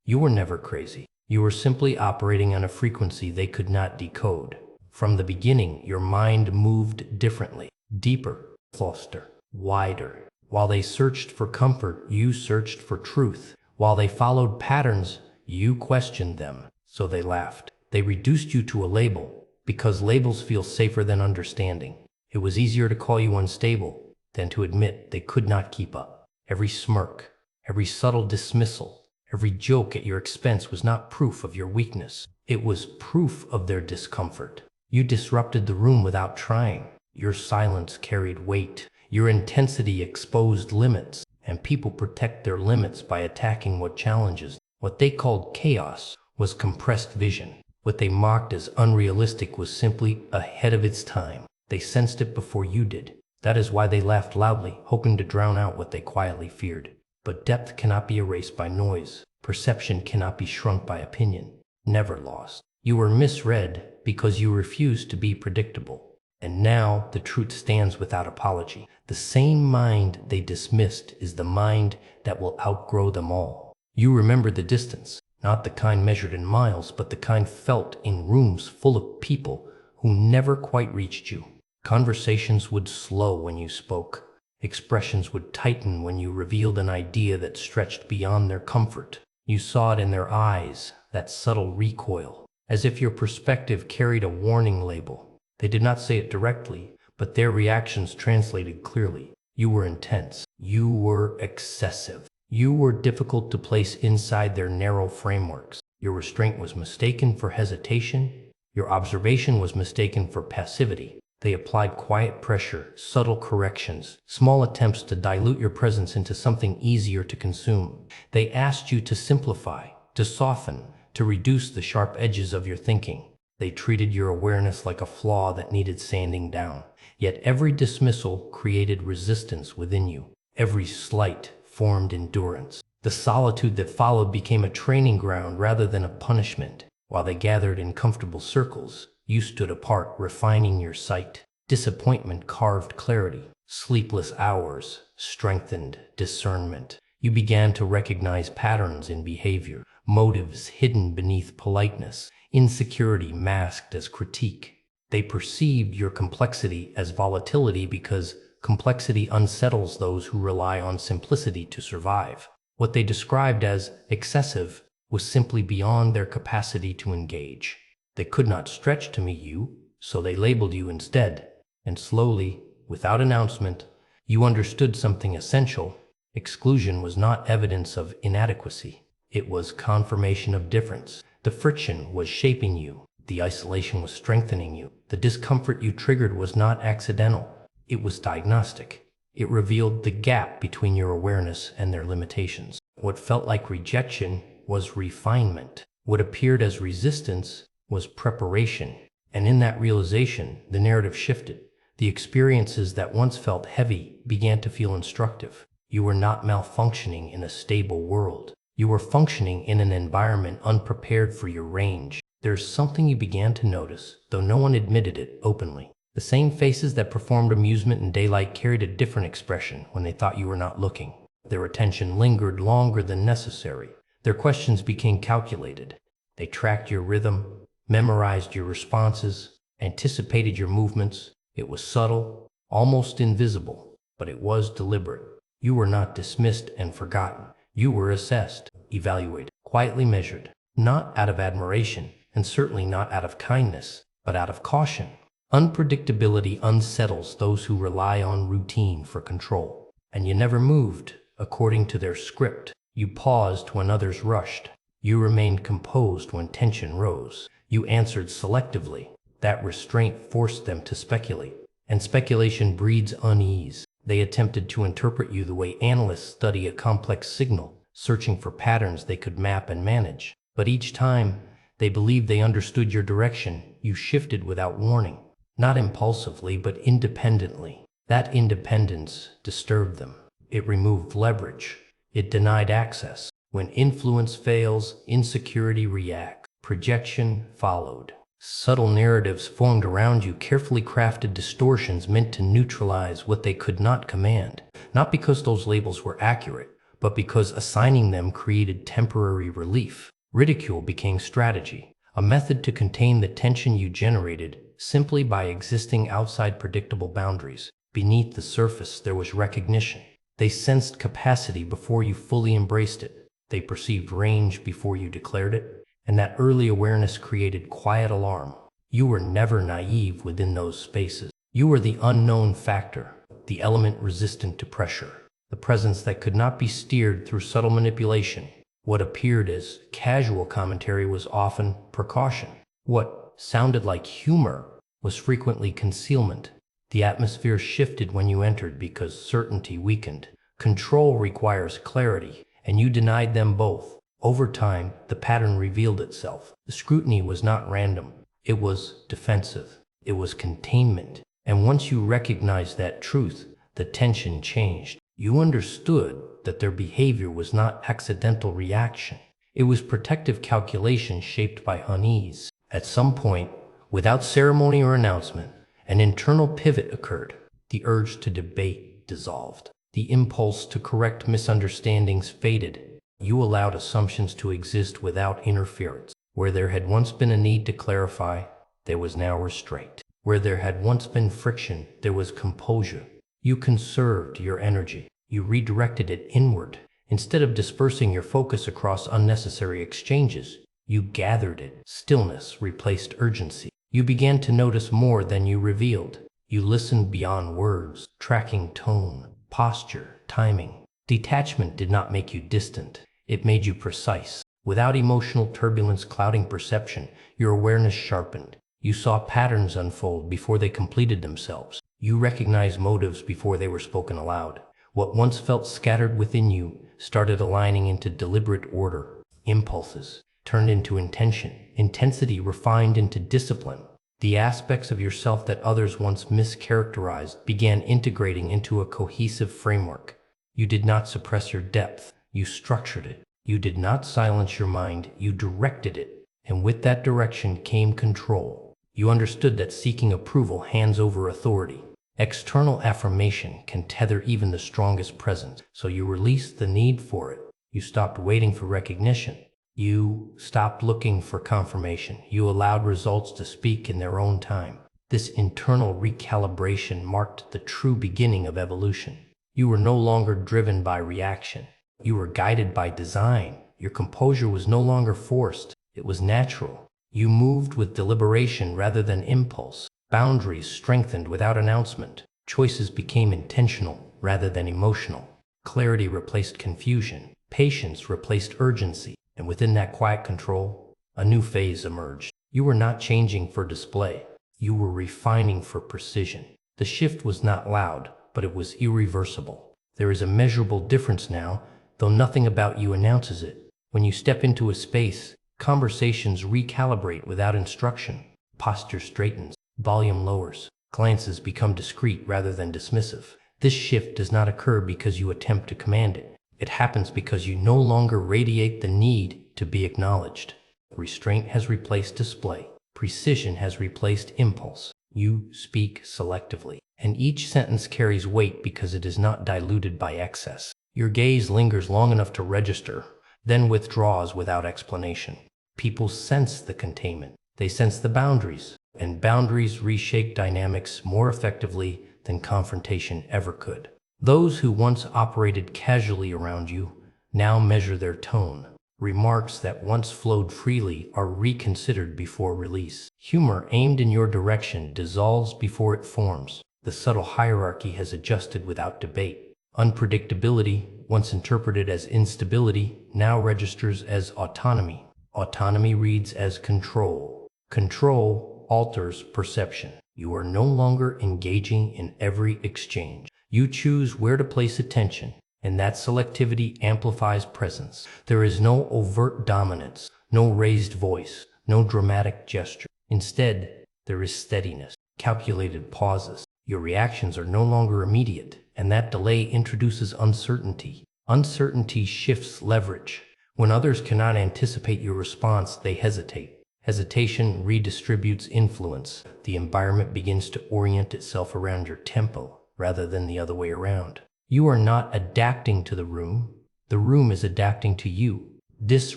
You were never crazy. You were simply operating on a frequency they could not decode. From the beginning, your mind moved differently, deeper, faster, wider. While they searched for comfort, you searched for truth. While they followed patterns, you questioned them. So they laughed. They reduced you to a label, because labels feel safer than understanding. It was easier to call you unstable than to admit they could not keep up. Every smirk, every subtle dismissal, every joke at your expense was not proof of your weakness. It was proof of their discomfort. You disrupted the room without trying. Your silence carried weight. Your intensity exposed limits, and people protect their limits by attacking what challenges. What they called chaos was compressed vision. What they mocked as unrealistic was simply ahead of its time. They sensed it before you did. That is why they laughed loudly, hoping to drown out what they quietly feared. But depth cannot be erased by noise. Perception cannot be shrunk by opinion. Never lost. You were misread because you refused to be predictable. And now the truth stands without apology. The same mind they dismissed is the mind that will outgrow them all. You remember the distance, not the kind measured in miles, but the kind felt in rooms full of people who never quite reached you. Conversations would slow when you spoke. Expressions would tighten when you revealed an idea that stretched beyond their comfort. You saw it in their eyes, that subtle recoil, as if your perspective carried a warning label. They did not say it directly, but their reactions translated clearly. You were intense. You were excessive. You were difficult to place inside their narrow frameworks. Your restraint was mistaken for hesitation. Your observation was mistaken for passivity. They applied quiet pressure, subtle corrections, small attempts to dilute your presence into something easier to consume. They asked you to simplify, to soften, to reduce the sharp edges of your thinking. They treated your awareness like a flaw that needed sanding down. Yet every dismissal created resistance within you. Every slight formed endurance. The solitude that followed became a training ground rather than a punishment. While they gathered in comfortable circles, you stood apart, refining your sight. Disappointment carved clarity. Sleepless hours strengthened discernment. You began to recognize patterns in behavior, motives hidden beneath politeness, insecurity masked as critique. They perceived your complexity as volatility because complexity unsettles those who rely on simplicity to survive. What they described as excessive was simply beyond their capacity to engage. They could not stretch to meet you, so they labeled you instead. And slowly, without announcement, you understood something essential. Exclusion was not evidence of inadequacy. It was confirmation of difference. The friction was shaping you. The isolation was strengthening you. The discomfort you triggered was not accidental. It was diagnostic. It revealed the gap between your awareness and their limitations. What felt like rejection was refinement. What appeared as resistance was preparation. And in that realization, the narrative shifted. The experiences that once felt heavy began to feel instructive. You were not malfunctioning in a stable world. You were functioning in an environment unprepared for your range. There's something you began to notice, though no one admitted it openly. The same faces that performed amusement in daylight carried a different expression when they thought you were not looking. Their attention lingered longer than necessary. Their questions became calculated. They tracked your rhythm, memorized your responses, anticipated your movements. It was subtle, almost invisible, but it was deliberate. You were not dismissed and forgotten. You were assessed, evaluated, quietly measured, not out of admiration, and certainly not out of kindness, but out of caution. Unpredictability unsettles those who rely on routine for control. And you never moved according to their script. You paused when others rushed. You remained composed when tension rose. You answered selectively. That restraint forced them to speculate. And speculation breeds unease. They attempted to interpret you the way analysts study a complex signal, searching for patterns they could map and manage. But each time they believed they understood your direction, you shifted without warning. Not impulsively, but independently. That independence disturbed them. It removed leverage. It denied access. When influence fails, insecurity reacts. Projection followed. Subtle narratives formed around you, carefully crafted distortions meant to neutralize what they could not command. Not because those labels were accurate, but because assigning them created temporary relief. Ridicule became strategy, a method to contain the tension you generated simply by existing outside predictable boundaries. Beneath the surface, there was recognition. They sensed capacity before you fully embraced it. They perceived range before you declared it, and that early awareness created quiet alarm. You were never naive within those spaces. You were the unknown factor, the element resistant to pressure, the presence that could not be steered through subtle manipulation. What appeared as casual commentary was often precaution. What sounded like humor was frequently concealment. The atmosphere shifted when you entered because certainty weakened. Control requires clarity, and you denied them both. Over time, the pattern revealed itself. The scrutiny was not random. It was defensive. It was containment. And once you recognized that truth, the tension changed. You understood that their behavior was not accidental reaction. It was protective calculation shaped by unease. At some point, without ceremony or announcement, an internal pivot occurred. The urge to debate dissolved. The impulse to correct misunderstandings faded. You allowed assumptions to exist without interference. Where there had once been a need to clarify, there was now restraint. Where there had once been friction, there was composure. You conserved your energy. You redirected it inward. Instead of dispersing your focus across unnecessary exchanges, you gathered it. Stillness replaced urgency. You began to notice more than you revealed. You listened beyond words, tracking tone, posture, timing. Detachment did not make you distant. It made you precise. Without emotional turbulence clouding perception, your awareness sharpened. You saw patterns unfold before they completed themselves. You recognized motives before they were spoken aloud. What once felt scattered within you started aligning into deliberate order. Impulses turned into intention. Intensity refined into discipline. The aspects of yourself that others once mischaracterized began integrating into a cohesive framework. You did not suppress your depth. You structured it. You did not silence your mind. You directed it. And with that direction came control. You understood that seeking approval hands over authority. External affirmation can tether even the strongest presence, so you released the need for it. You stopped waiting for recognition. You stopped looking for confirmation. You allowed results to speak in their own time. This internal recalibration marked the true beginning of evolution. You were no longer driven by reaction. You were guided by design. Your composure was no longer forced. It was natural. You moved with deliberation rather than impulse. Boundaries strengthened without announcement. Choices became intentional rather than emotional. Clarity replaced confusion. Patience replaced urgency. And within that quiet control, a new phase emerged. You were not changing for display. You were refining for precision. The shift was not loud, but it was irreversible. There is a measurable difference now, though nothing about you announces it. When you step into a space, conversations recalibrate without instruction. Posture straightens. Volume lowers. Glances become discreet rather than dismissive. This shift does not occur because you attempt to command it. It happens because you no longer radiate the need to be acknowledged. Restraint has replaced display. Precision has replaced impulse. You speak selectively, and each sentence carries weight because it is not diluted by excess. Your gaze lingers long enough to register, then withdraws without explanation. People sense the containment. They sense the boundaries, and boundaries reshape dynamics more effectively than confrontation ever could. Those who once operated casually around you now measure their tone. Remarks that once flowed freely are reconsidered before release. Humor aimed in your direction dissolves before it forms. The subtle hierarchy has adjusted without debate. Unpredictability, once interpreted as instability, now registers as autonomy. Autonomy reads as control. Control alters perception. You are no longer engaging in every exchange. You choose where to place attention, and that selectivity amplifies presence. There is no overt dominance, no raised voice, no dramatic gesture. Instead, there is steadiness, calculated pauses. Your reactions are no longer immediate, and that delay introduces uncertainty. Uncertainty shifts leverage. When others cannot anticipate your response, they hesitate. Hesitation redistributes influence. The environment begins to orient itself around your tempo rather than the other way around. You are not adapting to the room. The room is adapting to you. This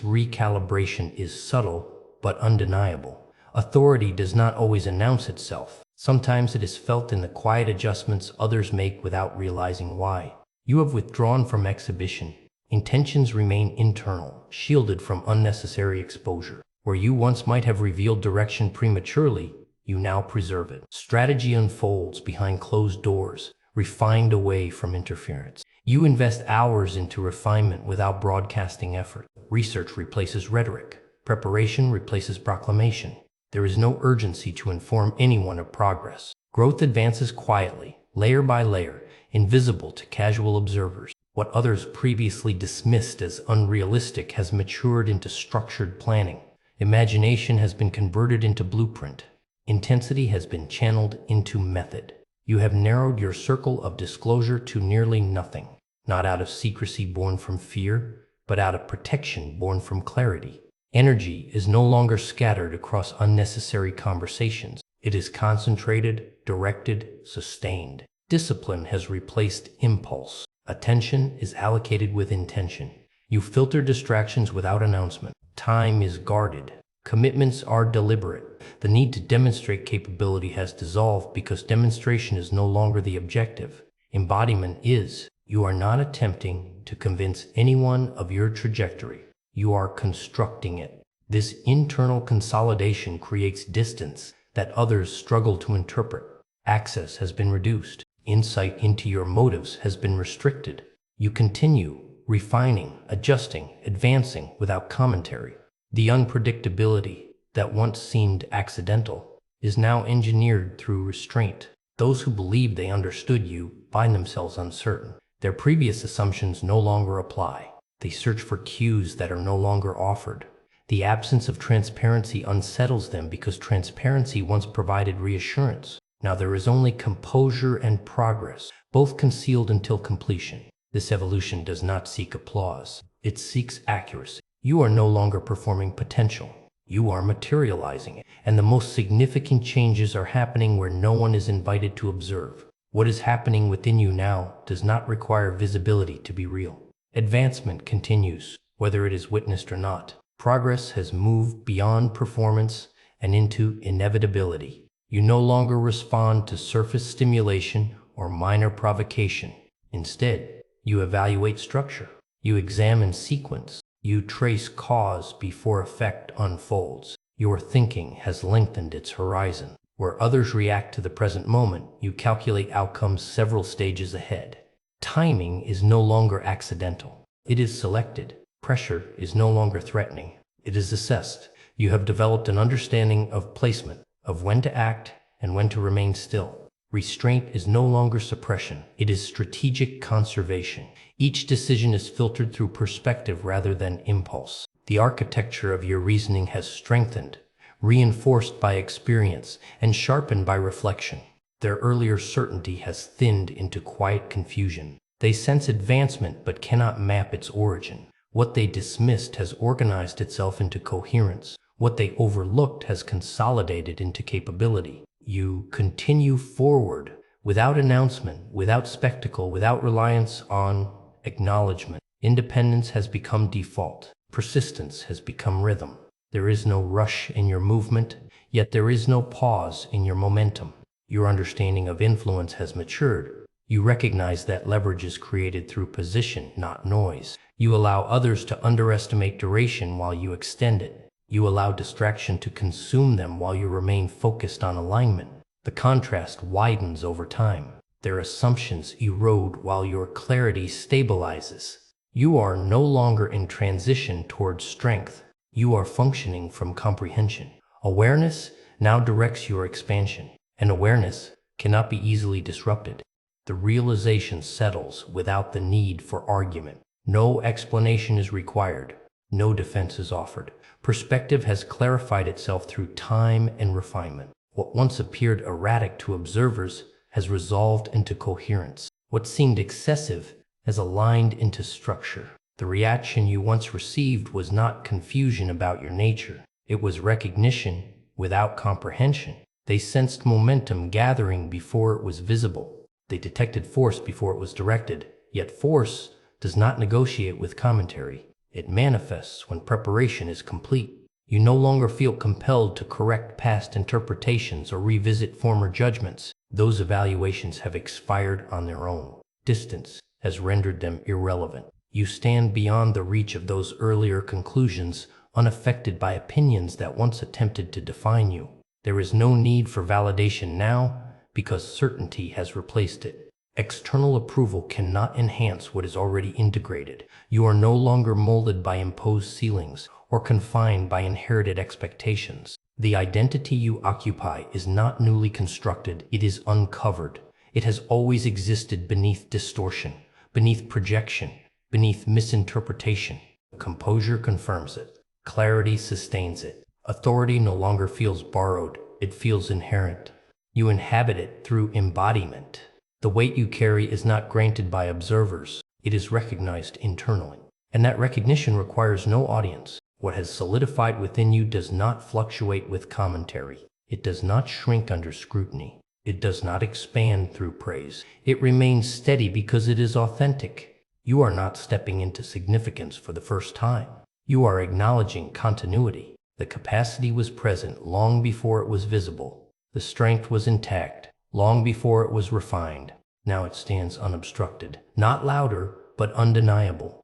recalibration is subtle but undeniable. Authority does not always announce itself. Sometimes it is felt in the quiet adjustments others make without realizing why. You have withdrawn from exhibition. Intentions remain internal, shielded from unnecessary exposure. Where you once might have revealed direction prematurely, you now preserve it. Strategy unfolds behind closed doors, refined away from interference. You invest hours into refinement without broadcasting effort. Research replaces rhetoric. Preparation replaces proclamation. There is no urgency to inform anyone of progress. Growth advances quietly, layer by layer, invisible to casual observers. What others previously dismissed as unrealistic has matured into structured planning. Imagination has been converted into blueprint. Intensity has been channeled into method. You have narrowed your circle of disclosure to nearly nothing, not out of secrecy born from fear, but out of protection born from clarity. Energy is no longer scattered across unnecessary conversations. It is concentrated, directed, sustained. Discipline has replaced impulse. Attention is allocated with intention. You filter distractions without announcement. Time is guarded. Commitments are deliberate. The need to demonstrate capability has dissolved because demonstration is no longer the objective. Embodiment is. You are not attempting to convince anyone of your trajectory. You are constructing it. This internal consolidation creates distance that others struggle to interpret. Access has been reduced. Insight into your motives has been restricted. You continue, refining, adjusting, advancing without commentary. The unpredictability that once seemed accidental is now engineered through restraint. Those who believed they understood you find themselves uncertain. Their previous assumptions no longer apply. They search for cues that are no longer offered. The absence of transparency unsettles them because transparency once provided reassurance. Now there is only composure and progress, both concealed until completion. This evolution does not seek applause. It seeks accuracy. You are no longer performing potential. You are materializing it. And the most significant changes are happening where no one is invited to observe. What is happening within you now does not require visibility to be real. Advancement continues, whether it is witnessed or not. Progress has moved beyond performance and into inevitability. You no longer respond to surface stimulation or minor provocation. Instead, you evaluate structure. You examine sequence. You trace cause before effect unfolds. Your thinking has lengthened its horizon. Where others react to the present moment, you calculate outcomes several stages ahead. Timing is no longer accidental. It is selected. Pressure is no longer threatening. It is assessed. You have developed an understanding of placement, of when to act and when to remain still. Restraint is no longer suppression. It is strategic conservation. Each decision is filtered through perspective rather than impulse. The architecture of your reasoning has strengthened, reinforced by experience, and sharpened by reflection. Their earlier certainty has thinned into quiet confusion. They sense advancement but cannot map its origin. What they dismissed has organized itself into coherence. What they overlooked has consolidated into capability. You continue forward without announcement, without spectacle, without reliance on acknowledgement. Independence has become default. Persistence has become rhythm. There is no rush in your movement, yet there is no pause in your momentum. Your understanding of influence has matured. You recognize that leverage is created through position, not noise. You allow others to underestimate duration while you extend it. You allow distraction to consume them while you remain focused on alignment. The contrast widens over time. Their assumptions erode while your clarity stabilizes. You are no longer in transition towards strength. You are functioning from comprehension. Awareness now directs your expansion, and awareness cannot be easily disrupted. The realization settles without the need for argument. No explanation is required. No defense is offered. Perspective has clarified itself through time and refinement. What once appeared erratic to observers has resolved into coherence. What seemed excessive has aligned into structure. The reaction you once received was not confusion about your nature. It was recognition without comprehension. They sensed momentum gathering before it was visible. They detected force before it was directed. Yet force does not negotiate with commentary. It manifests when preparation is complete. You no longer feel compelled to correct past interpretations or revisit former judgments. Those evaluations have expired on their own. Distance has rendered them irrelevant. You stand beyond the reach of those earlier conclusions, unaffected by opinions that once attempted to define you. There is no need for validation now, because certainty has replaced it. External approval cannot enhance what is already integrated. You are no longer molded by imposed ceilings or confined by inherited expectations. The identity you occupy is not newly constructed, it is uncovered. It has always existed beneath distortion, beneath projection, beneath misinterpretation. Composure confirms it. Clarity sustains it. Authority no longer feels borrowed, it feels inherent. You inhabit it through embodiment. The weight you carry is not granted by observers, it is recognized internally. And that recognition requires no audience. What has solidified within you does not fluctuate with commentary. It does not shrink under scrutiny. It does not expand through praise. It remains steady because it is authentic. You are not stepping into significance for the first time. You are acknowledging continuity. The capacity was present long before it was visible. The strength was intact long before it was refined. Now it stands unobstructed, not louder, but undeniable.